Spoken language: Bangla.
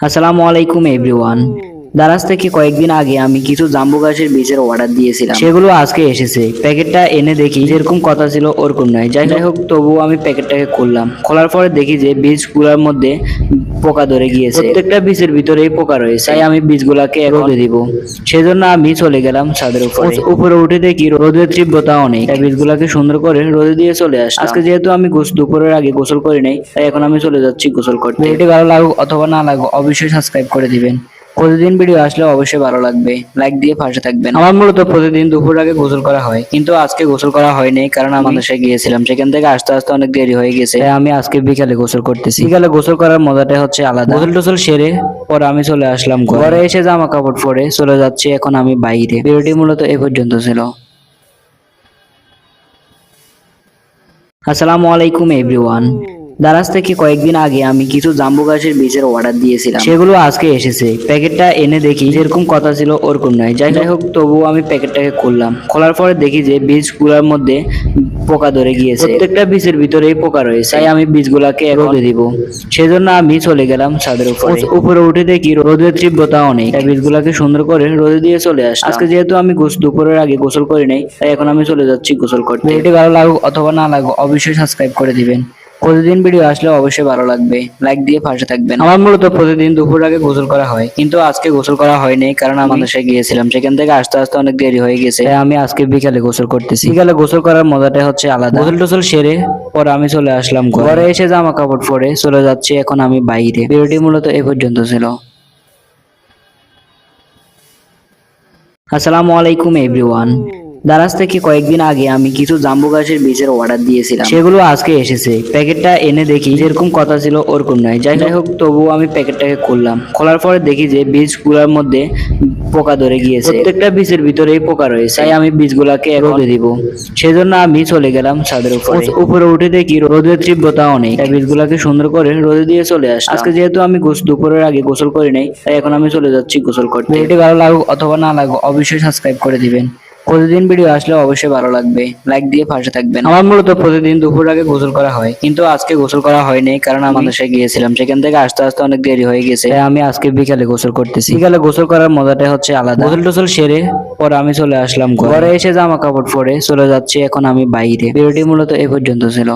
আসসালামু আলাইকুম এভরিওয়ান। দারাজ থেকে কয়েকদিন আগে আমি কিছু জাম্বু গাছের বীজের অর্ডার দিয়েছিলাম, সেগুলো আজকে এসেছে। প্যাকেটটা এনে দেখি যেরকম কথা ছিল ওরকম নয়। যাই হোক, তবুও আমি প্যাকেটটাকে খুললাম। খোলার পরে দেখি যে বীজগুলোর মধ্যে পোকা ধরে গিয়েছে। প্রত্যেকটা বীজের ভিতরেই পোকা রয়েছে। তাই আমি বীজগুলাকে রোদে দিব। সেজন্য আমি চলে গেলাম ছাদের উপরে। উপরে উঠে দেখি রোদের তীব্রতা অনেক। তাই বীজগুলাকে সুন্দর করে রোদে দিয়ে চলে আসলাম। আজকে যেহেতু আমি দুপুরের আগে গোসল করি নাই, তাই এখন আমি চলে যাচ্ছি গোসল করতে। ভিডিওটি ভালো লাগুক অথবা না লাগুক অবশ্যই সাবস্ক্রাইব করে দিবেন। প্রতিদিন ভিডিও আসলে অবশ্যই ভালো লাগবে, লাইক দিয়ে পাশে থাকবেন। আমার মূলত প্রতিদিন দুপুর আগে গোসল করা হয়, কিন্তু আজকে গোসল করা হয়নি কারণ আমি মাদ্রাসায় গিয়েছিলাম। সেখান থেকে আসতে আসতে অনেক দেরি হয়ে গেছে, তাই আমি আজকে বিকালে গোসল করতেছি। বিকালে গোসল করার মজাটাই হচ্ছে আলাদা। গোসল টোসল সেরে পরে আমি চলে আসলাম ঘরে। এসে জামা কাপড় পরে চলে যাচ্ছি এখন আমি বাইরে। ভিডিওটি মূলত এ পর্যন্ত ছিল। আসসালামু আলাইকুম এভরিওয়ান। দারাজ থেকে কয়েকদিন আগে আমি কিছু জাম্বু গাছের বীজের অর্ডার দিয়েছিলাম, সেগুলো আজকে এসেছে। প্যাকেটটা এনে দেখি যেরকম কথা ছিল ওরকম নয়। যাই হোক, তবুও আমি প্যাকেটটাকে খুললাম। খোলার পরে দেখি যে বীজগুলোর মধ্যে পোকা ধরে গিয়েছে। প্রত্যেকটা বীজের ভিতরেই পোকা রয়েছে। তাই আমি বীজগুলাকে রোদে দিব। সেজন্য আমি চলে গেলাম ছাদের উপরে। উপরে উঠে দেখি রোদের তীব্রতা অনেক। তাই বীজগুলাকে সুন্দর করে রোদে দিয়ে চলে আসলাম। আজকে যেহেতু আমি দুপুরের আগে গোসল করি নাই, তাই এখন আমি চলে যাচ্ছি গোসল করতে। ভিডিওটি ভালো লাগুক অথবা না লাগুক অবশ্যই সাবস্ক্রাইব করে দিবেন। প্রতিদিন ভিডিও আসলে অবশ্যই ভালো লাগবে, লাইক দিয়ে পাশে থাকবেন। আমার মূলত প্রতিদিন দুপুর আগে গোসল করা হয়, কিন্তু আজকে গোসল করা হয়নি কারণ আমি মাদ্রাসায় গিয়েছিলাম। সেখান থেকে আসতে আসতে অনেক দেরি হয়ে গেছে, তাই আমি আজকে বিকালে গোসল করতেছি। বিকালে গোসল করার মজাটাই হচ্ছে আলাদা। গোসল টোসল সেরে পরে আমি চলে আসলাম ঘরে। এসে জামা কাপড় পরে চলে যাচ্ছি এখন আমি বাইরে। ভিডিওটি মূলত এ পর্যন্ত ছিল। আসসালামু আলাইকুম এভরিওয়ান। দারাজ থেকে কয়েকদিন আগে আমি কিছু জাম্বু গাছের বীজের অর্ডার দিয়েছিলাম, সেগুলো আজকে এসেছে। প্যাকেটটা এনে দেখি যেরকম কথা ছিল ওরকম নয়। যাই হোক, তবুও আমি প্যাকেটটাকে খুললাম। খোলার পরে দেখি যে বীজগুলোর মধ্যে পোকা ধরে গিয়েছে। প্রত্যেকটা বীজের ভিতরেই পোকা রয়েছে। তাই আমি বীজগুলাকে রোদে দিব। সেজন্য আমি চলে গেলাম ছাদের উপরে। উপরে উঠে দেখি রোদের তীব্রতা অনেক। তাই বীজগুলাকে সুন্দর করে রোদে দিয়ে চলে আসলাম। আজকে যেহেতু আমি দুপুরের আগে গোসল করি নাই, তাই এখন আমি চলে যাচ্ছি গোসল করতে। ভিডিওটি ভালো লাগুক অথবা না লাগুক অবশ্যই সাবস্ক্রাইব করে দিবেন। প্রতিদিন ভিডিও আসলে অবশ্যই ভালো লাগবে, লাইক দিয়ে পাশে থাকবেন। আমার মূলত প্রতিদিন দুপুর আগে গোসল করা হয়, কিন্তু আজকে গোসল করা হয়নি কারণ আমি মাদ্রাসায় গিয়েছিলাম। সেখান থেকে আসতে আসতে অনেক দেরি হয়ে গেছে, তাই আমি আজকে বিকালে গোসল করতেছি। বিকালে গোসল করার মজাটাই হচ্ছে আলাদা। গোসল টোসল সেরে পরে আমি চলে আসলাম ঘরে। এসে জামা কাপড় পরে চলে যাচ্ছি এখন আমি বাইরে। ভিডিওটি মূলত এ পর্যন্ত ছিল।